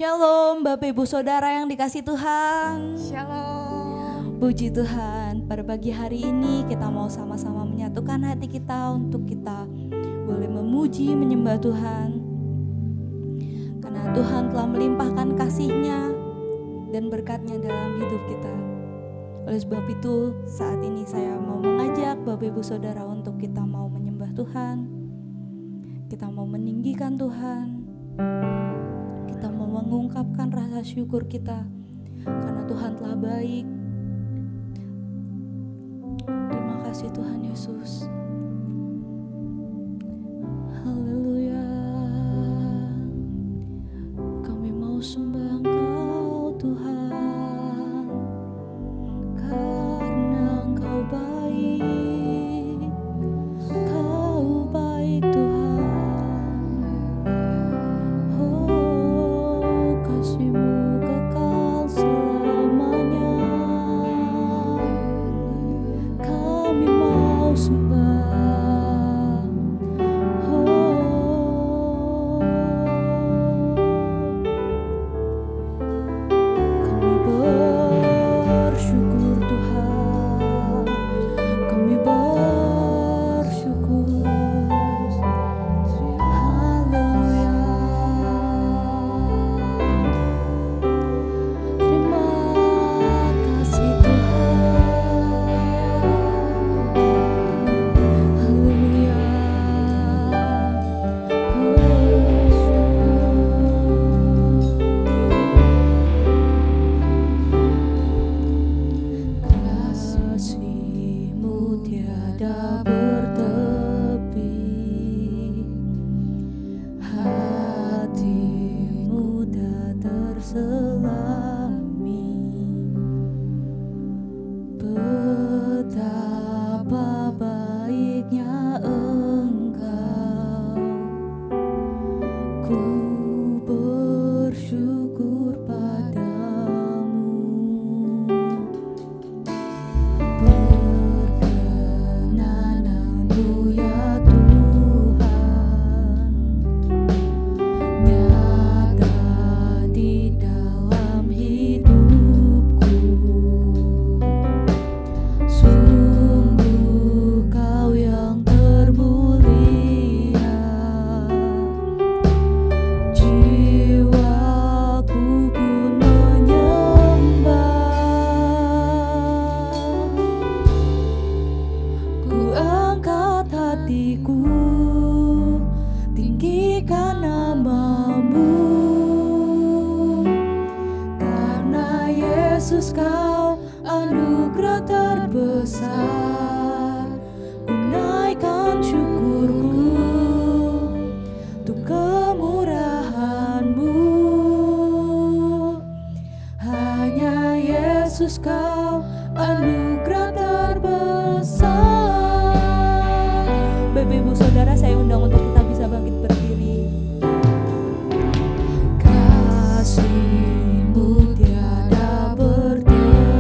Shalom Bapak Ibu Saudara yang dikasih Tuhan. Shalom. Puji Tuhan, pada pagi hari ini kita mau sama-sama menyatukan hati kita untuk kita boleh memuji, menyembah Tuhan. Karena Tuhan telah melimpahkan kasih-Nya dan berkat-Nya dalam hidup kita. Oleh sebab itu saat ini saya mau mengajak Bapak Ibu Saudara untuk kita mau menyembah Tuhan. Kita mau meninggikan Tuhan. Kita mau mengungkapkan rasa syukur kita karena Tuhan telah baik. Terima kasih Tuhan Yesus. Haleluya. Kami mau sembah Engkau Tuhan, karena Engkau baik. Kau baik Tuhan. Kasih-Mu kekal selamanya. Kami mau sembah. Kami bersyukur Tuhan. Kami bersyukur. Haleluya. Terima kasih Tuhan. Haleluya. Kasih-Mu tiada bertepi, hati-Mu tak terselami. Betapa baiknya Engkau, ku bersyukur padamu. Perkenanan-Mu ya Tuhan, nyata di dalam hidupku. Sungguh Kau yang termulia, jiwaku pun menyembah. Ku angkat hatiku, tinggikan nama-Mu, karena Yesus Kau anugerah terbesar. Ku naikkan syukurku untuk kemurahan-Mu. Hanya Yesus Kau anugerah terbesar. Bapak Ibu Saudara, saya undang untuk kita bisa bangkit berdiri. Kasih-Mu tiada bertepi,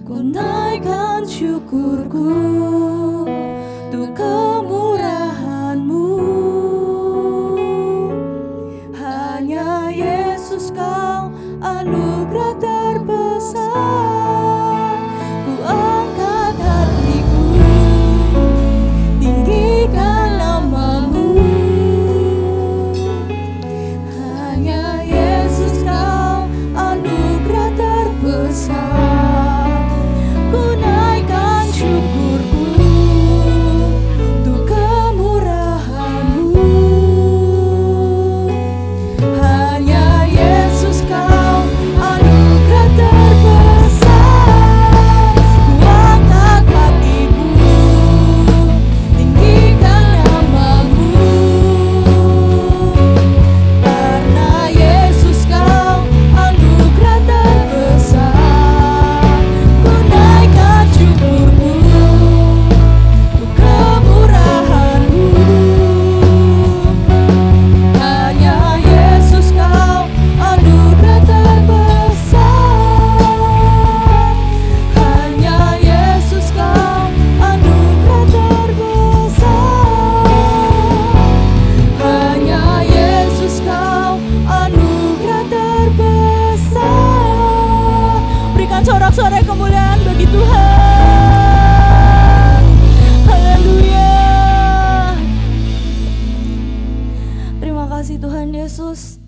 Ku naikkan syukurku untuk kemurahan-Mu. Hanya Yesus Kau anugerah terbesar. Ku angkat hatiku, tinggikan nama-Mu. Hanya Yesus Kau anugerah terbesar. Ku naikkan syukurku untuk kemurahan-Mu. Hanya Yesus Kau anugerah terbesar. Ku angkat hatiku, tinggikan nama-Mu. Karena Yesus Kau anugerah terbesar. Ku naikkan syukurku untuk kemurahan-Mu. Hanya Yesus Kau anugerah terbesar. Hanya Yesus Kau anugerah terbesar. Hanya Yesus Kau anugerah terbesar. Berikan sorak-sorai kemuliaan bagi Tuhan. Haleluya. Terima kasih Tuhan Yesus.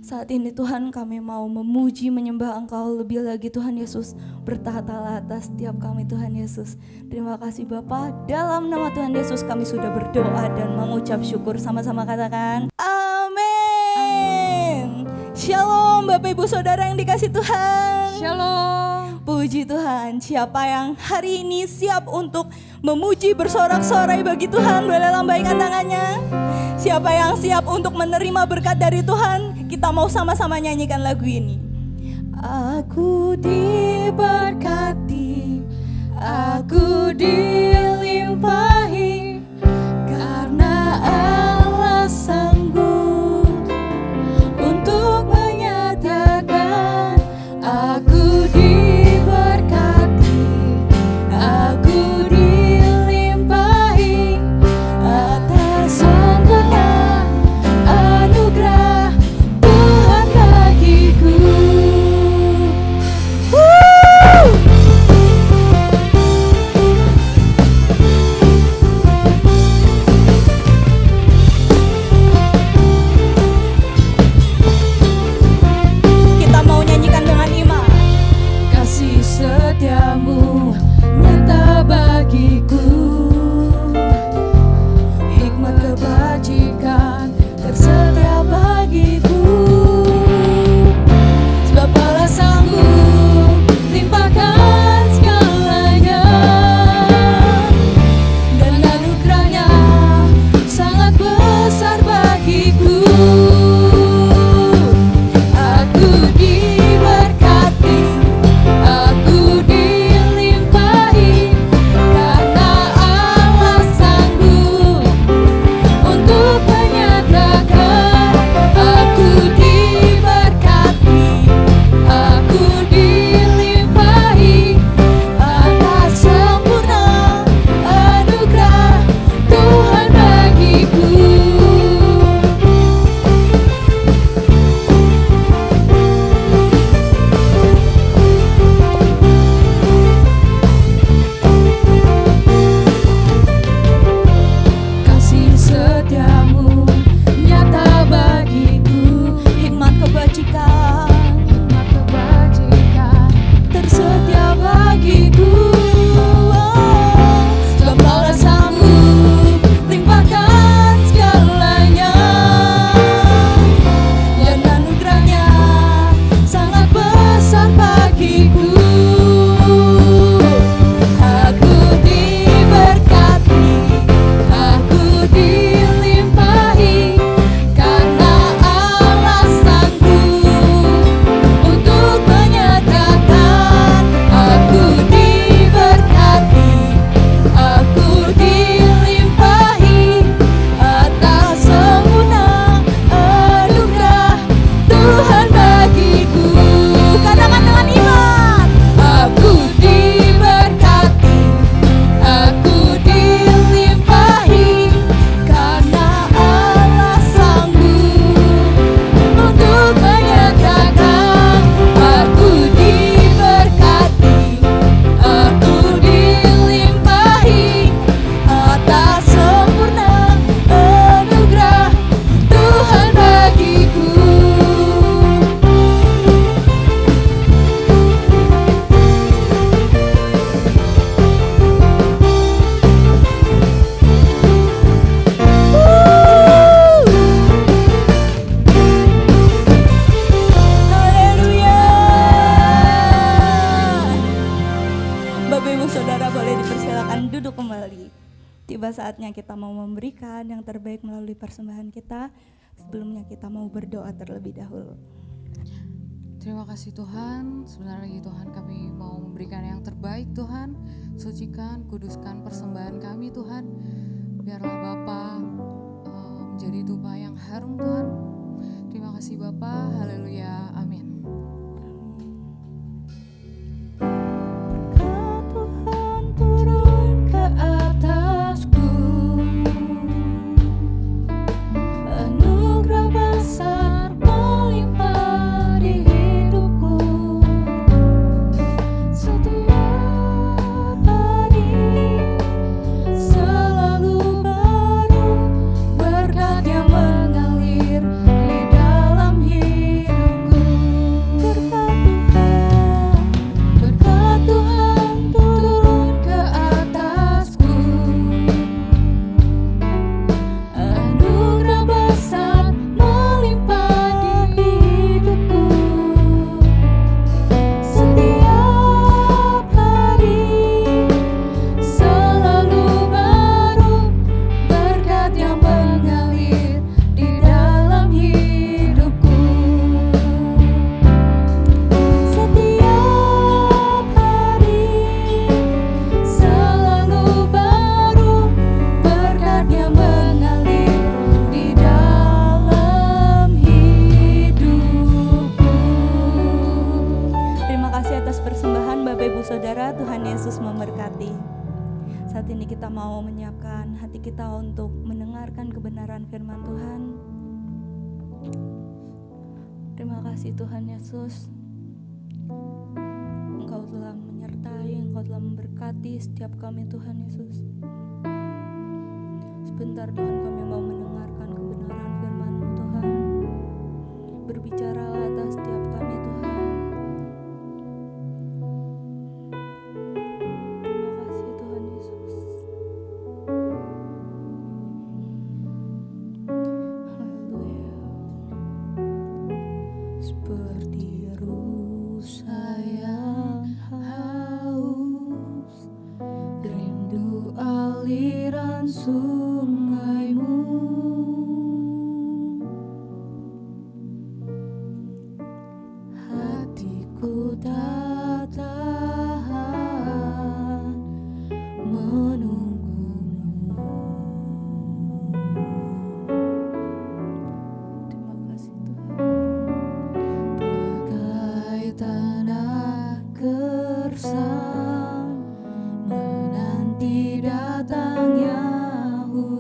Saat ini Tuhan kami mau memuji menyembah Engkau lebih lagi Tuhan Yesus. Bertahta atas setiap kami Tuhan Yesus. Terima kasih Bapa. Dalam nama Tuhan Yesus kami sudah berdoa dan mengucap syukur. Sama-sama katakan amin. Shalom Bapak Ibu Saudara yang dikasih Tuhan. Shalom. Puji Tuhan. Siapa yang hari ini siap untuk memuji bersorak-sorai bagi Tuhan, boleh lambaikan tangannya. Siapa yang siap untuk menerima berkat dari Tuhan, kita mau sama-sama nyanyikan lagu ini. Aku diberkati, aku dilimpahi, karena Allah sanggup untuk menyatakan aku diberkati, aku dilimpahi atas sempurna anugerah Tuhan bagiku. Kita mau nyanyikan dengan iman. Kasih setiamu nyata bagiku, hikmat kebajikan tersedia bagiku. Sebab Allah sanggup limpahkan segalanya, dan anugerahnya sangat besar bagiku. Aku diberkati, aku dilimpahi, karena Bapak Ibu Saudara boleh dipersilakan duduk kembali. Tiba saatnya kita mau memberikan yang terbaik melalui persembahan kita. Sebelumnya kita mau berdoa terlebih dahulu. Terima kasih Tuhan, sebentar lagi Tuhan kami mau memberikan yang terbaik Tuhan. Sucikan, kuduskan persembahan kami Tuhan. Biarlah Bapa menjadi dupa yang harum Tuhan. Terima kasih Bapa, haleluya, amin. Tuhan Yesus, Engkau telah menyertai, Engkau telah memberkati setiap kami Tuhan Yesus. Sebentar Tuhan kami mau mendengarkan kebenaran firman-Mu Tuhan. Berbicaralah atas setiap kami Tuhan. Terima kasih Tuhan Yesus. Haleluya. Seperti rusa yang haus, rindu aliran sungai-Mu. Hatiku tak tahan menunggu-Mu. Terima kasih Tuhan. Tanah gersang menanti datangnya hujan.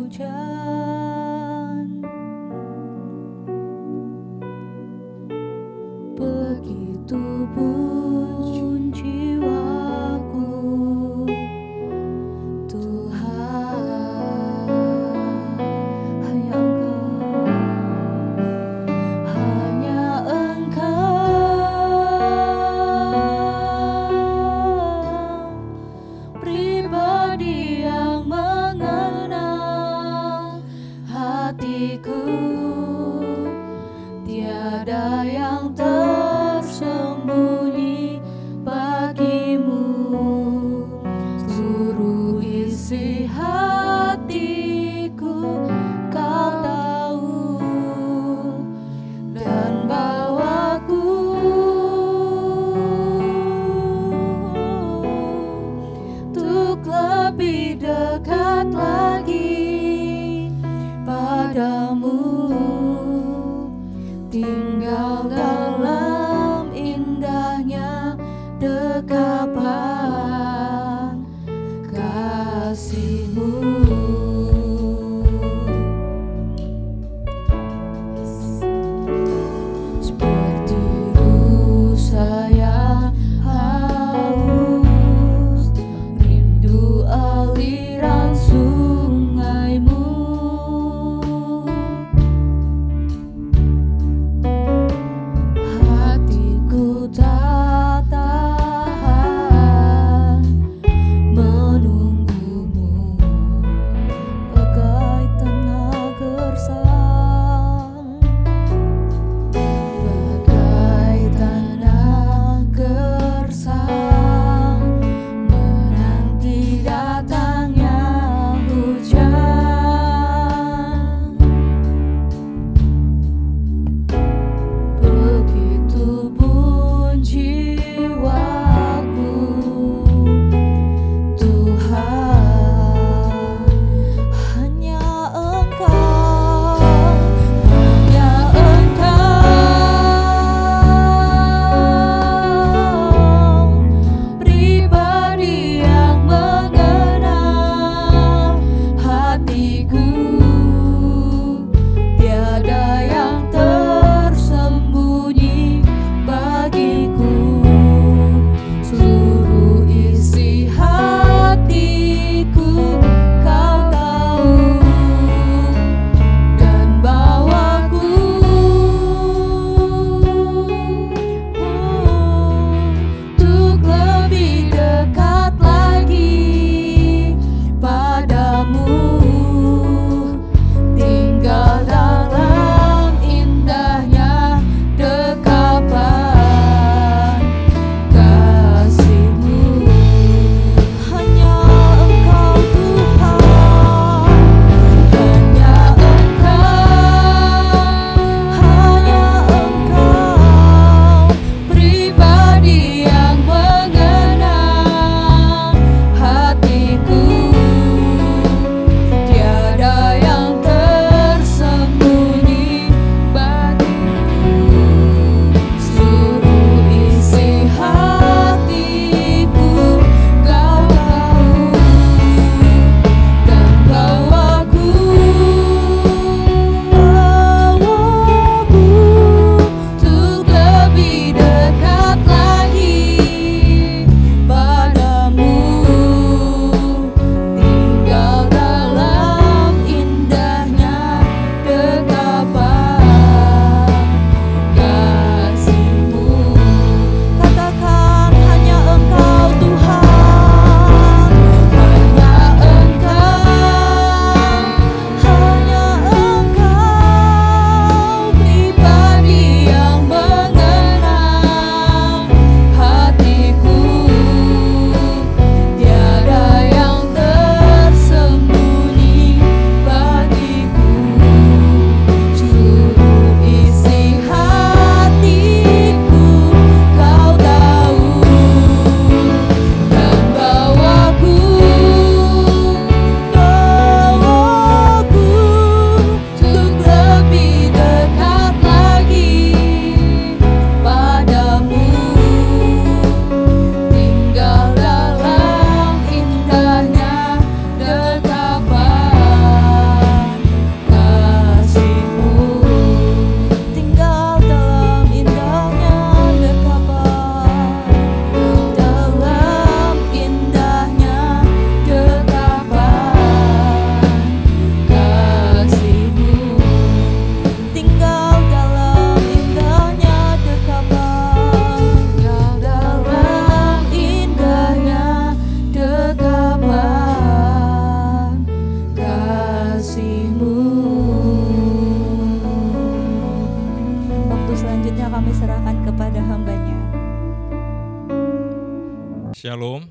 Shalom.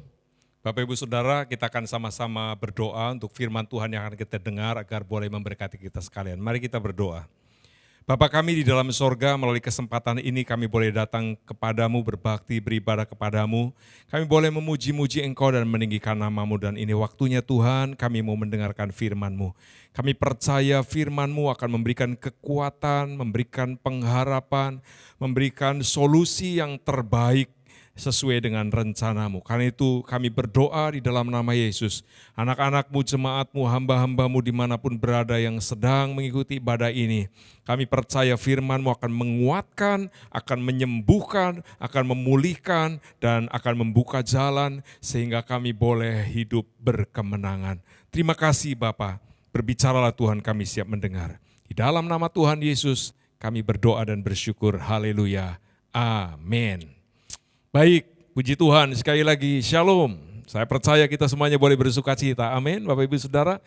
Bapak Ibu Saudara, kita akan sama-sama berdoa untuk firman Tuhan yang akan kita dengar agar boleh memberkati kita sekalian. Mari kita berdoa. Bapa kami di dalam sorga, melalui kesempatan ini kami boleh datang kepadamu, berbakti, beribadah kepadamu. Kami boleh memuji-muji Engkau dan meninggikan nama-Mu, dan ini waktunya Tuhan kami mau mendengarkan firman-Mu. Kami percaya firman-Mu akan memberikan kekuatan, memberikan pengharapan, memberikan solusi yang terbaik sesuai dengan rencana-Mu. Karena itu kami berdoa di dalam nama Yesus. Anak-anak-Mu, jemaat-Mu, hamba-hamba-Mu dimanapun berada yang sedang mengikuti ibadah ini. Kami percaya firman-Mu akan menguatkan, akan menyembuhkan, akan memulihkan, dan akan membuka jalan sehingga kami boleh hidup berkemenangan. Terima kasih Bapa, berbicaralah Tuhan, kami siap mendengar. Di dalam nama Tuhan Yesus kami berdoa dan bersyukur. Haleluya. Amin. Baik, puji Tuhan, sekali lagi Shalom. Saya percaya kita semuanya boleh bersuka cita, amin. Bapak Ibu Saudara,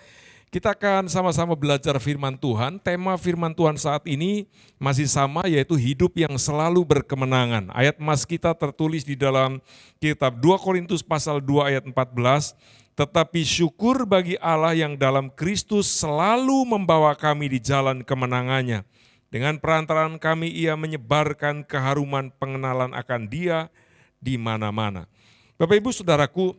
kita akan sama-sama belajar firman Tuhan. Tema firman Tuhan saat ini masih sama, yaitu hidup yang selalu berkemenangan. Ayat emas kita tertulis di dalam kitab 2 Korintus pasal 2 ayat 14. Tetapi syukur bagi Allah yang dalam Kristus selalu membawa kami di jalan kemenangannya. Dengan perantaraan kami ia menyebarkan keharuman pengenalan akan Dia di mana-mana. Bapak Ibu Saudaraku,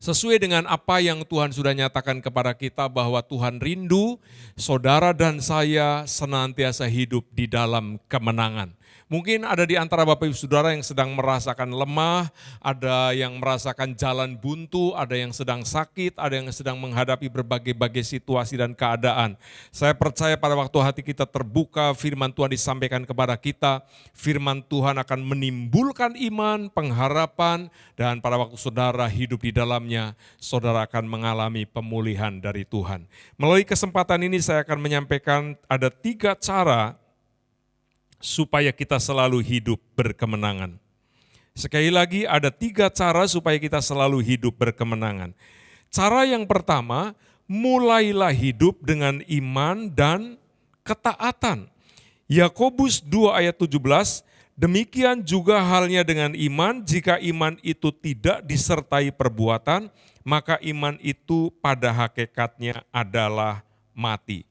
sesuai dengan apa yang Tuhan sudah nyatakan kepada kita bahwa Tuhan rindu saudara dan saya senantiasa hidup di dalam kemenangan. Mungkin ada di antara Bapak Ibu Saudara yang sedang merasakan lemah, ada yang merasakan jalan buntu, ada yang sedang sakit, ada yang sedang menghadapi berbagai-bagai situasi dan keadaan. Saya percaya pada waktu hati kita terbuka, firman Tuhan disampaikan kepada kita, firman Tuhan akan menimbulkan iman, pengharapan, dan pada waktu saudara hidup di dalamnya, saudara akan mengalami pemulihan dari Tuhan. Melalui kesempatan ini saya akan menyampaikan ada 3 cara supaya kita selalu hidup berkemenangan. Sekali lagi ada 3 cara supaya kita selalu hidup berkemenangan. Cara yang pertama, mulailah hidup dengan iman dan ketaatan. Yakobus 2 ayat 17, demikian juga halnya dengan iman, jika iman itu tidak disertai perbuatan, maka iman itu pada hakikatnya adalah mati.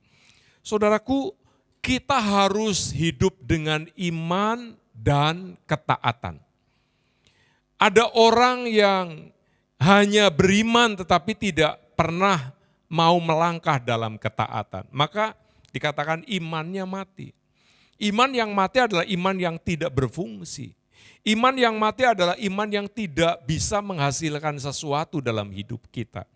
Saudaraku, kita harus hidup dengan iman dan ketaatan. Ada orang yang hanya beriman tetapi tidak pernah mau melangkah dalam ketaatan. Maka dikatakan imannya mati. Iman yang mati adalah iman yang tidak berfungsi. Iman yang mati adalah iman yang tidak bisa menghasilkan sesuatu dalam hidup kita.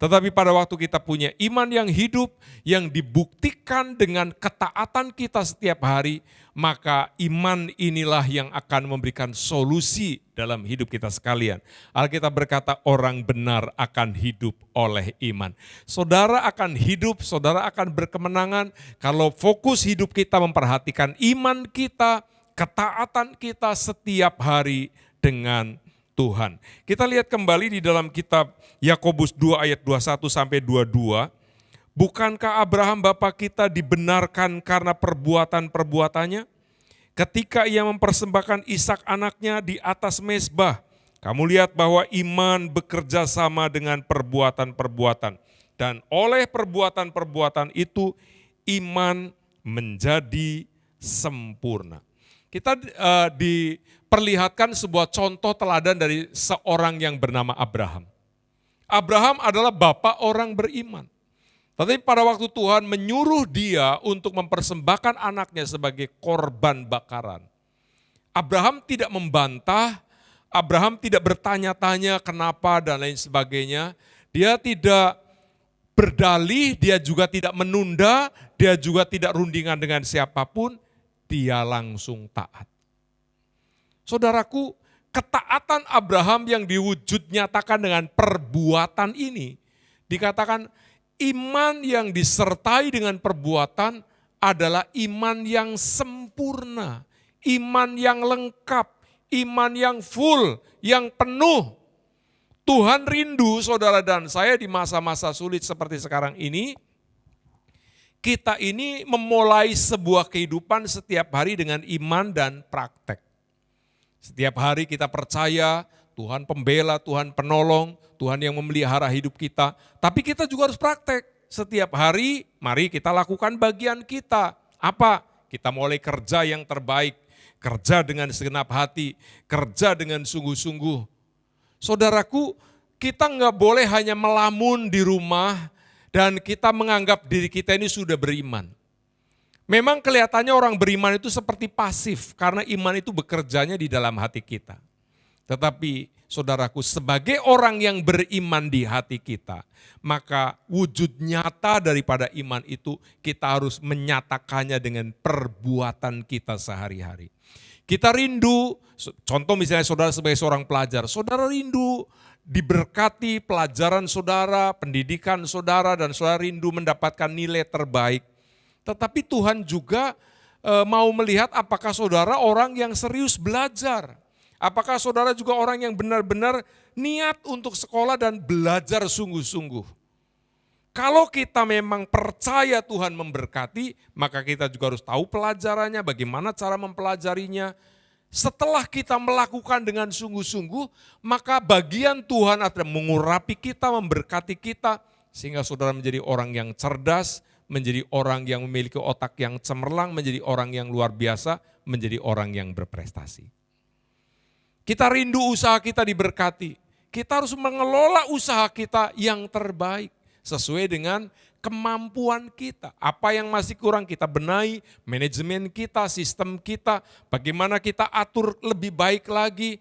Tetapi pada waktu kita punya iman yang hidup, yang dibuktikan dengan ketaatan kita setiap hari, maka iman inilah yang akan memberikan solusi dalam hidup kita sekalian. Alkitab berkata orang benar akan hidup oleh iman. Saudara akan hidup, saudara akan berkemenangan kalau fokus hidup kita memperhatikan iman kita, ketaatan kita setiap hari dengan Tuhan. Kita lihat kembali di dalam kitab Yakobus 2 ayat 21 sampai 22. Bukankah Abraham bapa kita dibenarkan karena perbuatan-perbuatannya? Ketika ia mempersembahkan Ishak anaknya di atas mezbah, kamu lihat bahwa iman bekerja sama dengan perbuatan-perbuatan. Dan oleh perbuatan-perbuatan itu iman menjadi sempurna. Kita diperlihatkan sebuah contoh teladan dari seorang yang bernama Abraham. Abraham adalah bapak orang beriman. Tetapi pada waktu Tuhan menyuruh dia untuk mempersembahkan anaknya sebagai korban bakaran, Abraham tidak membantah, Abraham tidak bertanya-tanya kenapa dan lain sebagainya. Dia tidak berdalih, dia juga tidak menunda, dia juga tidak rundingan dengan siapapun. Dia langsung taat. Saudaraku, ketaatan Abraham yang diwujud nyatakan dengan perbuatan ini, dikatakan iman yang disertai dengan perbuatan adalah iman yang sempurna, iman yang lengkap, iman yang full, yang penuh. Tuhan rindu saudara dan saya di masa-masa sulit seperti sekarang ini, kita ini memulai sebuah kehidupan setiap hari dengan iman dan praktek. Setiap hari kita percaya Tuhan pembela, Tuhan penolong, Tuhan yang memelihara hidup kita. Tapi kita juga harus praktek. Setiap hari, mari kita lakukan bagian kita. Apa? Kita mulai kerja yang terbaik, kerja dengan segenap hati, kerja dengan sungguh-sungguh. Saudaraku, kita nggak boleh hanya melamun di rumah dan kita menganggap diri kita ini sudah beriman. Memang kelihatannya orang beriman itu seperti pasif karena iman itu bekerjanya di dalam hati kita. Tetapi saudaraku, sebagai orang yang beriman di hati kita, maka wujud nyata daripada iman itu kita harus menyatakannya dengan perbuatan kita sehari-hari. Kita rindu, contoh misalnya saudara sebagai seorang pelajar, saudara rindu diberkati pelajaran saudara, pendidikan saudara, dan saudara rindu mendapatkan nilai terbaik. Tetapi Tuhan juga mau melihat apakah saudara orang yang serius belajar. Apakah saudara juga orang yang benar-benar niat untuk sekolah dan belajar sungguh-sungguh. Kalau kita memang percaya Tuhan memberkati, maka kita juga harus tahu pelajarannya, bagaimana cara mempelajarinya. Setelah kita melakukan dengan sungguh-sungguh, maka bagian Tuhan akan mengurapi kita, memberkati kita, sehingga saudara menjadi orang yang cerdas, menjadi orang yang memiliki otak yang cemerlang, menjadi orang yang luar biasa, menjadi orang yang berprestasi. Kita rindu usaha kita diberkati. Kita harus mengelola usaha kita yang terbaik sesuai dengan kemampuan kita. Apa yang masih kurang kita benahi, manajemen kita, sistem kita, bagaimana kita atur lebih baik lagi.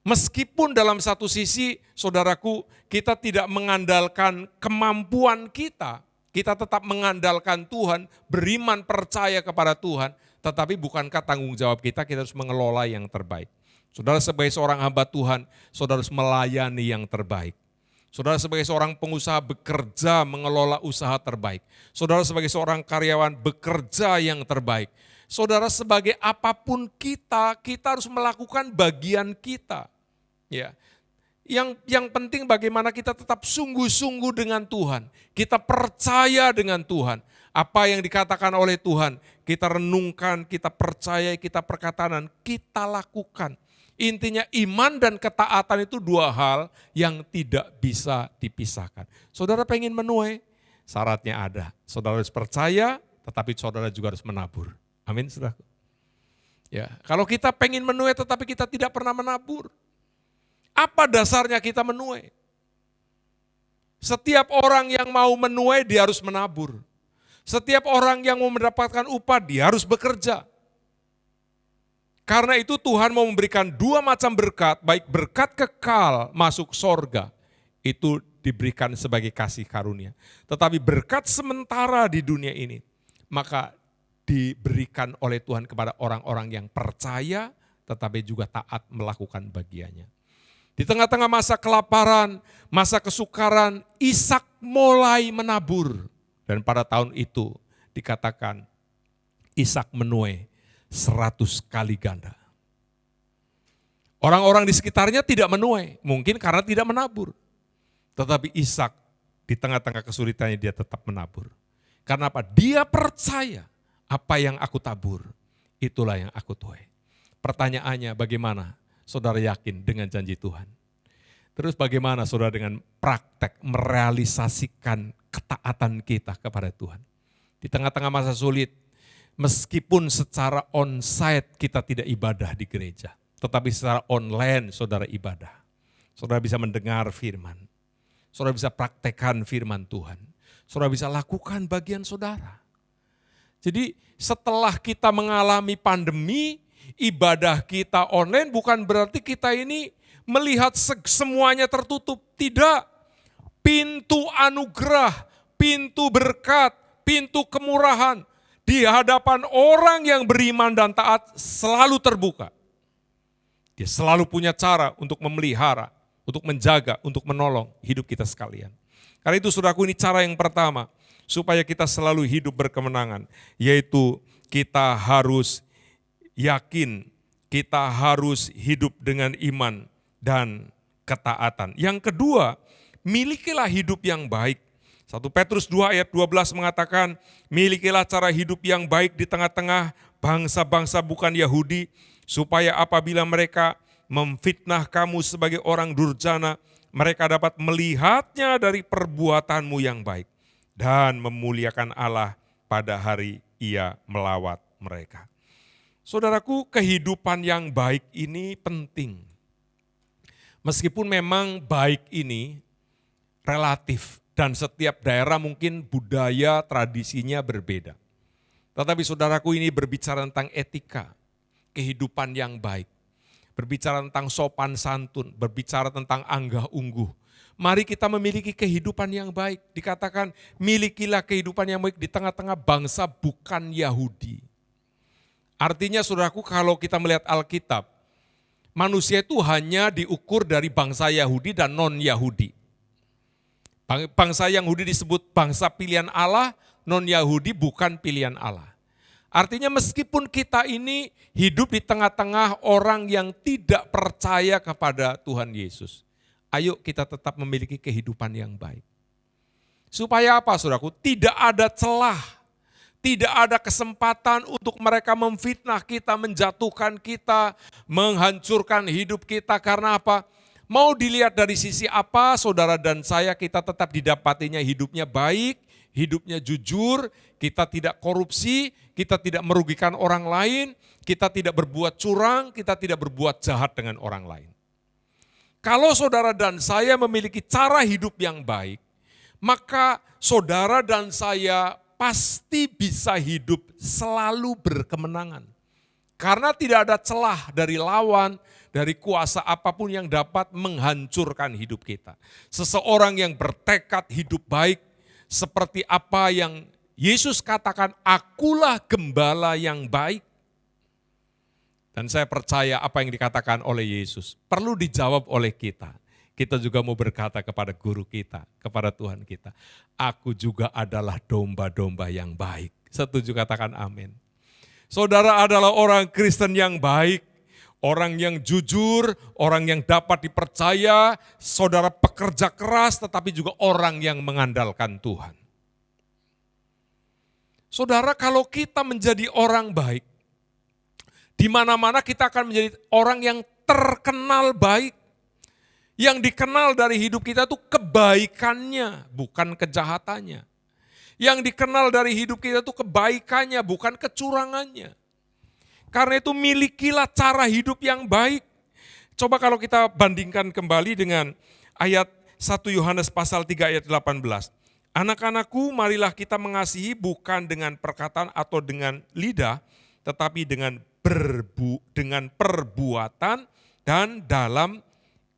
Meskipun dalam satu sisi, saudaraku, kita tidak mengandalkan kemampuan kita tetap mengandalkan Tuhan, beriman percaya kepada Tuhan, tetapi bukankah tanggung jawab kita harus mengelola yang terbaik. Saudara sebagai seorang hamba Tuhan, saudara harus melayani yang terbaik. Saudara sebagai seorang pengusaha bekerja mengelola usaha terbaik. Saudara sebagai seorang karyawan bekerja yang terbaik. Saudara sebagai apapun kita harus melakukan bagian kita. Ya. Yang penting bagaimana kita tetap sungguh-sungguh dengan Tuhan. Kita percaya dengan Tuhan. Apa yang dikatakan oleh Tuhan, kita renungkan, kita percaya, kita perkataan, kita lakukan. Intinya iman dan ketaatan itu dua hal yang tidak bisa dipisahkan. Saudara pengen menuai, syaratnya ada. Saudara harus percaya, tetapi saudara juga harus menabur. Amin, saudara. Ya, kalau kita pengen menuai tetapi kita tidak pernah menabur, apa dasarnya kita menuai? Setiap orang yang mau menuai dia harus menabur. Setiap orang yang mau mendapatkan upah dia harus bekerja. Karena itu Tuhan mau memberikan dua macam berkat, baik berkat kekal masuk sorga, itu diberikan sebagai kasih karunia. Tetapi berkat sementara di dunia ini, maka diberikan oleh Tuhan kepada orang-orang yang percaya, tetapi juga taat melakukan bagiannya. Di tengah-tengah masa kelaparan, masa kesukaran, Ishak mulai menabur. Dan pada tahun itu dikatakan Ishak menuai 100 kali ganda. Orang-orang di sekitarnya tidak menuai, mungkin karena tidak menabur. Tetapi Ishak di tengah-tengah kesulitannya dia tetap menabur. Karena apa? Dia percaya apa yang aku tabur, itulah yang aku tuai. Pertanyaannya bagaimana saudara yakin dengan janji Tuhan? Terus bagaimana saudara dengan praktek merealisasikan ketaatan kita kepada Tuhan? Di tengah-tengah masa sulit, meskipun secara onsite kita tidak ibadah di gereja, tetapi secara online saudara ibadah. Saudara bisa mendengar firman, saudara bisa praktekkan firman Tuhan, saudara bisa lakukan bagian saudara. Jadi setelah kita mengalami pandemi, ibadah kita online bukan berarti kita ini melihat semuanya tertutup. Tidak. Pintu anugerah, pintu berkat, pintu kemurahan di hadapan orang yang beriman dan taat selalu terbuka. Dia selalu punya cara untuk memelihara, untuk menjaga, untuk menolong hidup kita sekalian. Karena itu saudaraku, ini cara yang pertama supaya kita selalu hidup berkemenangan, yaitu kita harus yakin, kita harus hidup dengan iman dan ketaatan. Yang kedua, milikilah hidup yang baik. 1 Petrus 2 ayat 12 mengatakan, milikilah cara hidup yang baik di tengah-tengah bangsa-bangsa bukan Yahudi, supaya apabila mereka memfitnah kamu sebagai orang durjana, mereka dapat melihatnya dari perbuatanmu yang baik dan memuliakan Allah pada hari Ia melawat mereka. Saudaraku, kehidupan yang baik ini penting. Meskipun memang baik ini relatif dan setiap daerah mungkin budaya tradisinya berbeda. Tetapi saudaraku, ini berbicara tentang etika, kehidupan yang baik. Berbicara tentang sopan santun, berbicara tentang anggah ungguh. Mari kita memiliki kehidupan yang baik. Dikatakan milikilah kehidupan yang baik di tengah-tengah bangsa bukan Yahudi. Artinya saudaraku, kalau kita melihat Alkitab, manusia itu hanya diukur dari bangsa Yahudi dan non-Yahudi. Bangsa Yahudi disebut bangsa pilihan Allah, non-Yahudi bukan pilihan Allah. Artinya meskipun kita ini hidup di tengah-tengah orang yang tidak percaya kepada Tuhan Yesus, ayo kita tetap memiliki kehidupan yang baik. Supaya apa saudaraku? Tidak ada celah, tidak ada kesempatan untuk mereka memfitnah kita, menjatuhkan kita, menghancurkan hidup kita. Karena apa? Mau dilihat dari sisi apa, saudara dan saya, kita tetap didapatinya hidupnya baik, hidupnya jujur, kita tidak korupsi, kita tidak merugikan orang lain, kita tidak berbuat curang, kita tidak berbuat jahat dengan orang lain. Kalau saudara dan saya memiliki cara hidup yang baik, maka saudara dan saya pasti bisa hidup selalu berkemenangan. Karena tidak ada celah dari lawan, dari kuasa apapun yang dapat menghancurkan hidup kita. Seseorang yang bertekad hidup baik, seperti apa yang Yesus katakan, akulah gembala yang baik. Dan saya percaya apa yang dikatakan oleh Yesus perlu dijawab oleh kita. Kita juga mau berkata kepada guru kita, kepada Tuhan kita, aku juga adalah domba-domba yang baik. Setuju, katakan amin. Saudara adalah orang Kristen yang baik, orang yang jujur, orang yang dapat dipercaya, saudara pekerja keras tetapi juga orang yang mengandalkan Tuhan. Saudara, kalau kita menjadi orang baik, di mana-mana kita akan menjadi orang yang terkenal baik. Yang dikenal dari hidup kita itu kebaikannya, bukan kejahatannya. Yang dikenal dari hidup kita itu kebaikannya, bukan kecurangannya. Karena itu milikilah cara hidup yang baik. Coba kalau kita bandingkan kembali dengan ayat 1 Yohanes pasal 3 ayat 18. Anak-anakku, marilah kita mengasihi bukan dengan perkataan atau dengan lidah, tetapi dengan perbuatan dan dalam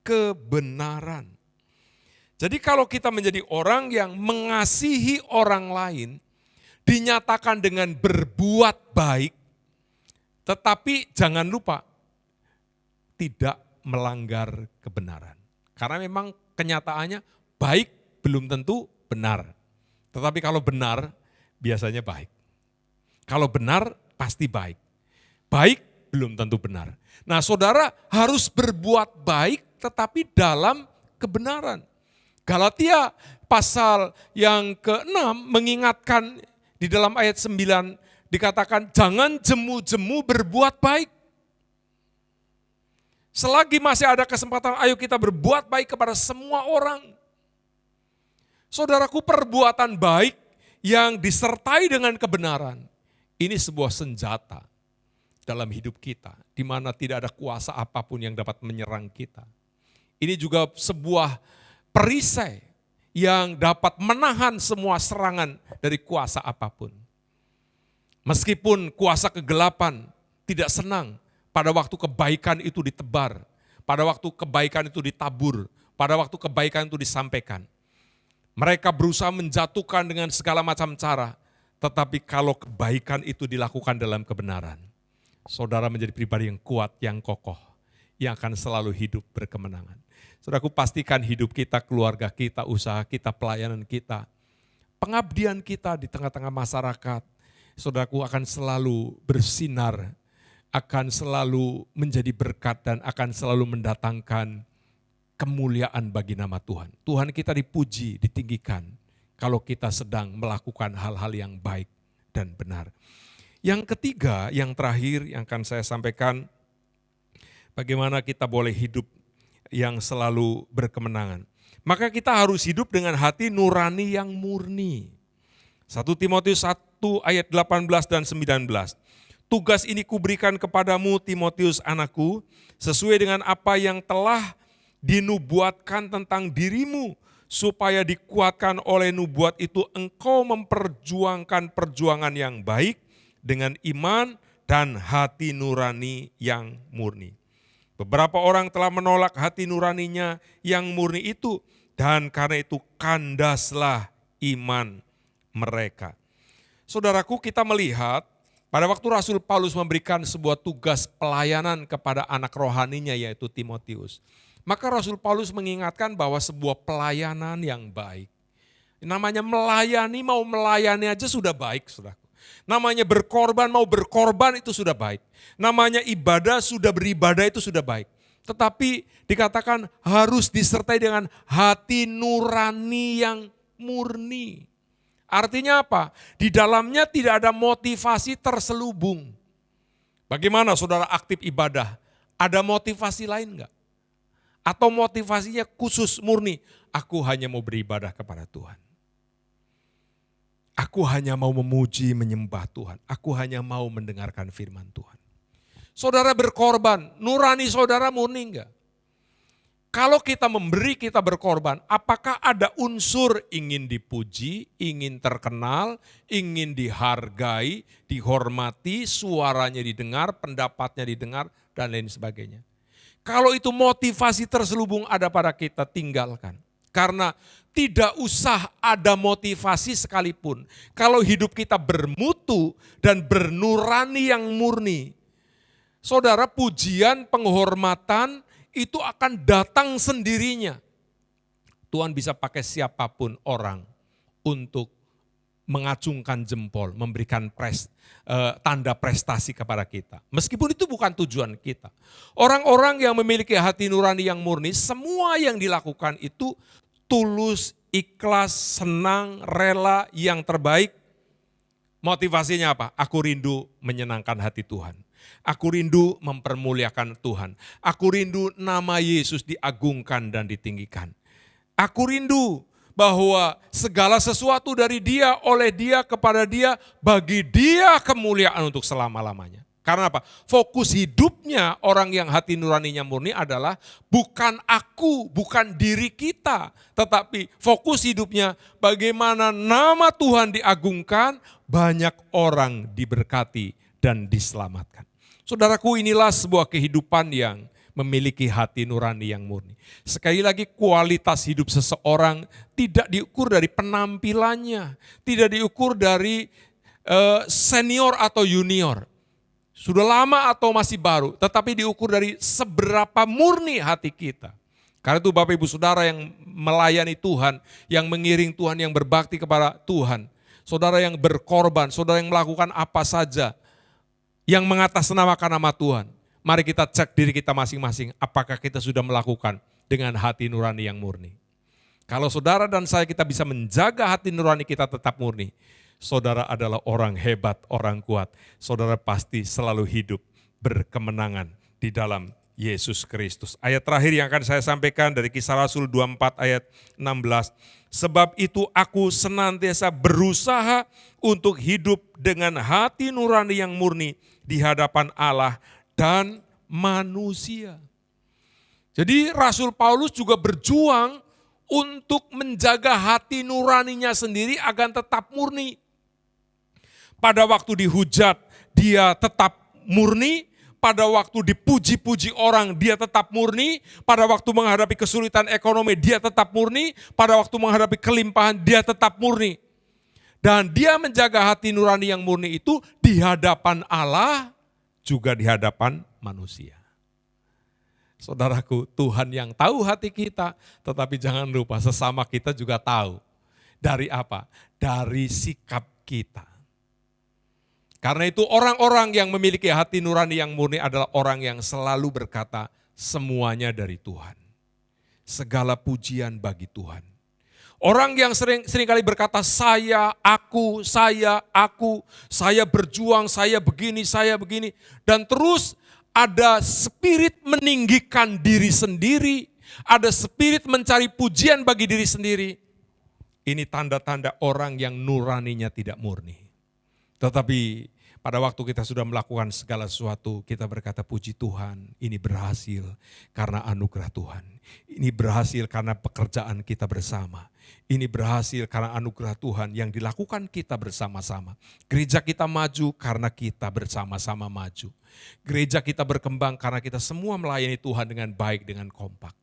kebenaran. Jadi kalau kita menjadi orang yang mengasihi orang lain, dinyatakan dengan berbuat baik, tetapi jangan lupa tidak melanggar kebenaran. Karena memang kenyataannya baik belum tentu benar. Tetapi kalau benar biasanya baik. Kalau benar pasti baik. Baik belum tentu benar. Nah, saudara harus berbuat baik tetapi dalam kebenaran. Galatia pasal yang ke-6 mengingatkan di dalam ayat 9 dikatakan jangan jemu-jemu berbuat baik. Selagi masih ada kesempatan, ayo kita berbuat baik kepada semua orang. Saudaraku, perbuatan baik yang disertai dengan kebenaran, ini sebuah senjata dalam hidup kita, di mana tidak ada kuasa apapun yang dapat menyerang kita. Ini juga sebuah perisai yang dapat menahan semua serangan dari kuasa apapun. Meskipun kuasa kegelapan tidak senang pada waktu kebaikan itu ditebar, pada waktu kebaikan itu ditabur, pada waktu kebaikan itu disampaikan. Mereka berusaha menjatuhkan dengan segala macam cara, tetapi kalau kebaikan itu dilakukan dalam kebenaran, saudara menjadi pribadi yang kuat, yang kokoh, yang akan selalu hidup berkemenangan. Saudaraku, pastikan hidup kita, keluarga kita, usaha kita, pelayanan kita, pengabdian kita di tengah-tengah masyarakat, saudaraku akan selalu bersinar, akan selalu menjadi berkat dan akan selalu mendatangkan kemuliaan bagi nama Tuhan. Tuhan kita dipuji, ditinggikan kalau kita sedang melakukan hal-hal yang baik dan benar. Yang ketiga, yang terakhir yang akan saya sampaikan, Bagaimana kita boleh hidup yang selalu berkemenangan. Maka kita harus hidup dengan hati nurani yang murni. 1 Timotius 1 ayat 18 dan 19. Tugas ini kuberikan kepadamu Timotius anakku, sesuai dengan apa yang telah dinubuatkan tentang dirimu, supaya dikuatkan oleh nubuat itu engkau memperjuangkan perjuangan yang baik dengan iman dan hati nurani yang murni. Beberapa orang telah menolak hati nuraninya yang murni itu, dan karena itu kandaslah iman mereka. Saudaraku, kita melihat pada waktu Rasul Paulus memberikan sebuah tugas pelayanan kepada anak rohaninya yaitu Timotius. Maka Rasul Paulus mengingatkan bahwa sebuah pelayanan yang baik. Namanya melayani, mau melayani aja sudah baik, saudaraku. Namanya berkorban, mau berkorban itu sudah baik. Namanya ibadah, sudah beribadah itu sudah baik. Tetapi dikatakan harus disertai dengan hati nurani yang murni. Artinya apa? Di dalamnya tidak ada motivasi terselubung. Bagaimana saudara aktif ibadah? Ada motivasi lain enggak? Atau motivasinya khusus murni, aku hanya mau beribadah kepada Tuhan. Aku hanya mau memuji, menyembah Tuhan. Aku hanya mau mendengarkan firman Tuhan. Saudara berkorban, nurani saudara murni enggak? Kalau kita memberi, kita berkorban, apakah ada unsur ingin dipuji, ingin terkenal, ingin dihargai, dihormati, suaranya didengar, pendapatnya didengar, dan lain sebagainya. Kalau itu motivasi terselubung ada pada kita, tinggalkan. Karena tidak usah ada motivasi sekalipun. Kalau hidup kita bermutu dan bernurani yang murni, saudara, pujian, penghormatan itu akan datang sendirinya. Tuhan bisa pakai siapapun orang untuk mengacungkan jempol, memberikan tanda prestasi kepada kita. Meskipun itu bukan tujuan kita. Orang-orang yang memiliki hati nurani yang murni, semua yang dilakukan itu tulus, ikhlas, senang, rela, yang terbaik. Motivasinya apa? Aku rindu menyenangkan hati Tuhan. Aku rindu mempermuliakan Tuhan. Aku rindu nama Yesus diagungkan dan ditinggikan. Aku rindu bahwa segala sesuatu dari Dia, oleh Dia, kepada Dia, bagi Dia kemuliaan untuk selama-lamanya. Karena apa? Fokus hidupnya orang yang hati nuraninya murni adalah bukan aku, bukan diri kita. Tetapi fokus hidupnya bagaimana nama Tuhan diagungkan, banyak orang diberkati dan diselamatkan. Saudaraku, inilah sebuah kehidupan yang memiliki hati nurani yang murni. Sekali lagi, kualitas hidup seseorang tidak diukur dari penampilannya, tidak diukur dari senior atau junior, sudah lama atau masih baru, tetapi diukur dari seberapa murni hati kita. Karena itu Bapak Ibu Saudara yang melayani Tuhan, yang mengiring Tuhan, yang berbakti kepada Tuhan, saudara yang berkorban, saudara yang melakukan apa saja, yang mengatasnamakan nama Tuhan, mari kita cek diri kita masing-masing, apakah kita sudah melakukan dengan hati nurani yang murni. Kalau saudara dan saya kita bisa menjaga hati nurani kita tetap murni, saudara adalah orang hebat, orang kuat. Saudara pasti selalu hidup berkemenangan di dalam Yesus Kristus. Ayat terakhir yang akan saya sampaikan dari Kisah Rasul 24 ayat 16. Sebab itu aku senantiasa berusaha untuk hidup dengan hati nurani yang murni di hadapan Allah dan manusia. Jadi Rasul Paulus juga berjuang untuk menjaga hati nuraninya sendiri agar tetap murni. Pada waktu dihujat dia tetap murni, pada waktu dipuji-puji orang dia tetap murni, pada waktu menghadapi kesulitan ekonomi dia tetap murni, pada waktu menghadapi kelimpahan dia tetap murni. Dan dia menjaga hati nurani yang murni itu di hadapan Allah, juga di hadapan manusia. Saudaraku, Tuhan yang tahu hati kita, tetapi jangan lupa sesama kita juga tahu. Dari apa? Dari sikap kita. Karena itu orang-orang yang memiliki hati nurani yang murni adalah orang yang selalu berkata, semuanya dari Tuhan. Segala pujian bagi Tuhan. Orang yang seringkali berkata saya berjuang, saya begini. Dan terus ada spirit meninggikan diri sendiri, ada spirit mencari pujian bagi diri sendiri. Ini tanda-tanda orang yang nuraninya tidak murni. Tetapi pada waktu kita sudah melakukan segala sesuatu, kita berkata puji Tuhan, ini berhasil karena anugerah Tuhan. Ini berhasil karena pekerjaan kita bersama. Ini berhasil karena anugerah Tuhan yang dilakukan kita bersama-sama. Gereja kita maju karena kita bersama-sama maju. Gereja kita berkembang karena kita semua melayani Tuhan dengan baik, dengan kompak.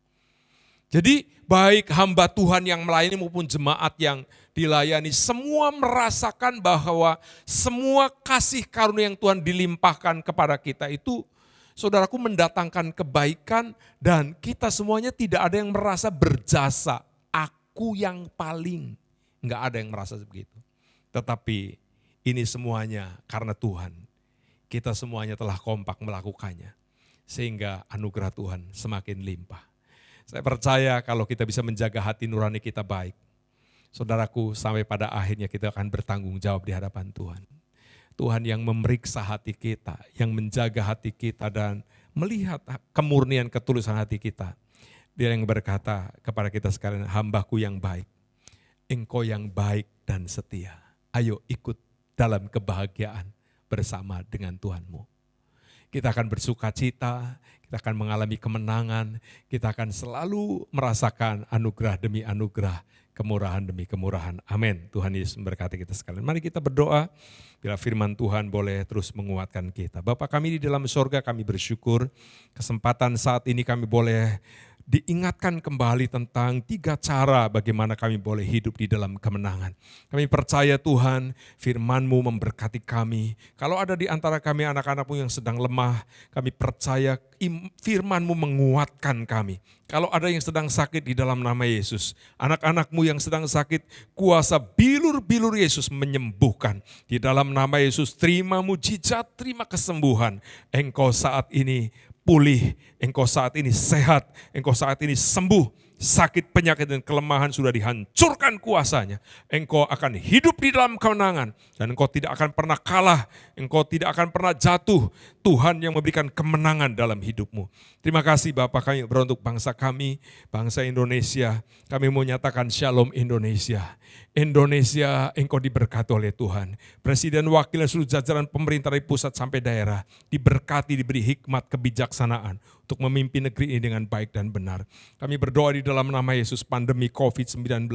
Jadi baik hamba Tuhan yang melayani maupun jemaat yang dilayani, semua merasakan bahwa semua kasih karunia yang Tuhan dilimpahkan kepada kita itu, saudaraku, mendatangkan kebaikan dan kita semuanya tidak ada yang merasa berjasa. Aku yang paling, enggak ada yang merasa begitu. Tetapi ini semuanya karena Tuhan. Kita semuanya telah kompak melakukannya. Sehingga anugerah Tuhan semakin limpah. Saya percaya kalau kita bisa menjaga hati nurani kita baik, saudaraku, sampai pada akhirnya kita akan bertanggung jawab di hadapan Tuhan. Tuhan yang memeriksa hati kita, yang menjaga hati kita dan melihat kemurnian ketulusan hati kita. Dia yang berkata kepada kita sekalian, hambaku yang baik, engkau yang baik dan setia. Ayo ikut dalam kebahagiaan bersama dengan Tuhanmu. Kita akan bersuka cita, kita akan mengalami kemenangan, kita akan selalu merasakan anugerah demi anugerah, kemurahan demi kemurahan. Amin. Tuhan Yesus memberkati kita sekalian. Mari kita berdoa, bila firman Tuhan boleh terus menguatkan kita. Bapa kami di dalam sorga, kami bersyukur kesempatan saat ini kami boleh diingatkan kembali tentang 3 cara bagaimana kami boleh hidup di dalam kemenangan. Kami percaya Tuhan, firman-Mu memberkati kami. Kalau ada di antara kami anak-anak-Mu yang sedang lemah, kami percaya firman-Mu menguatkan kami. Kalau ada yang sedang sakit di dalam nama Yesus, anak-anak-Mu yang sedang sakit, kuasa bilur-bilur Yesus menyembuhkan. Di dalam nama Yesus, terima mujizat, terima kesembuhan. Engkau saat ini pulih, engkau saat ini sehat, engkau saat ini sembuh. Sakit, penyakit, dan kelemahan sudah dihancurkan kuasanya. Engkau akan hidup di dalam kemenangan dan engkau tidak akan pernah kalah, engkau tidak akan pernah jatuh. Tuhan yang memberikan kemenangan dalam hidupmu. Terima kasih Bapa, kami beruntuk bangsa kami, bangsa Indonesia. Kami mau nyatakan shalom Indonesia. Indonesia engkau diberkati oleh Tuhan. Presiden, wakil, dan seluruh jajaran pemerintah dari pusat sampai daerah diberkati, diberi hikmat kebijaksanaan untuk memimpin negeri ini dengan baik dan benar. Kami berdoa di dalam nama Yesus, pandemi COVID-19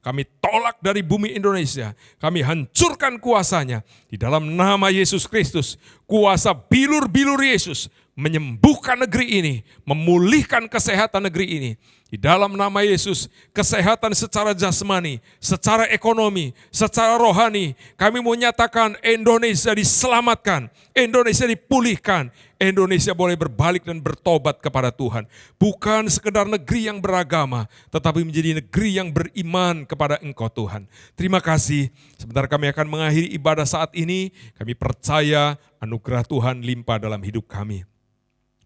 kami tolak dari bumi Indonesia. Kami hancurkan kuasanya. Di dalam nama Yesus Kristus, kuasa bilur-bilur Yesus menyembuhkan negeri ini, memulihkan kesehatan negeri ini. Di dalam nama Yesus, kesehatan secara jasmani, secara ekonomi, secara rohani, kami mau nyatakan Indonesia diselamatkan, Indonesia dipulihkan, Indonesia boleh berbalik dan bertobat kepada Tuhan. Bukan sekedar negeri yang beragama, tetapi menjadi negeri yang beriman kepada Engkau Tuhan. Terima kasih, sebentar kami akan mengakhiri ibadah saat ini, kami percaya anugerah Tuhan limpah dalam hidup kami.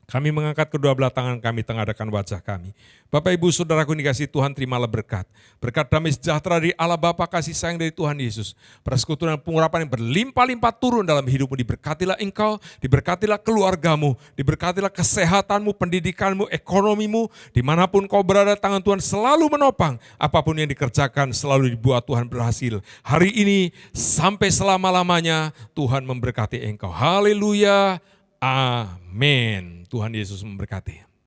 Kami mengangkat kedua belah tangan kami, tengadahkan wajah kami. Bapak Ibu Saudaraku dikasihi Tuhan, terimalah berkat. Berkat damai sejahtera dari Allah Bapa, kasih sayang dari Tuhan Yesus. Persekutuan dan pengurapan yang berlimpah-limpah turun dalam hidupmu. Diberkatilah engkau, diberkatilah keluargamu, diberkatilah kesehatanmu, pendidikanmu, ekonomimu. Dimanapun kau berada, tangan Tuhan selalu menopang. Apapun yang dikerjakan selalu dibuat Tuhan berhasil. Hari ini sampai selama-lamanya Tuhan memberkati engkau. Haleluya. Amin. Tuhan Yesus memberkati.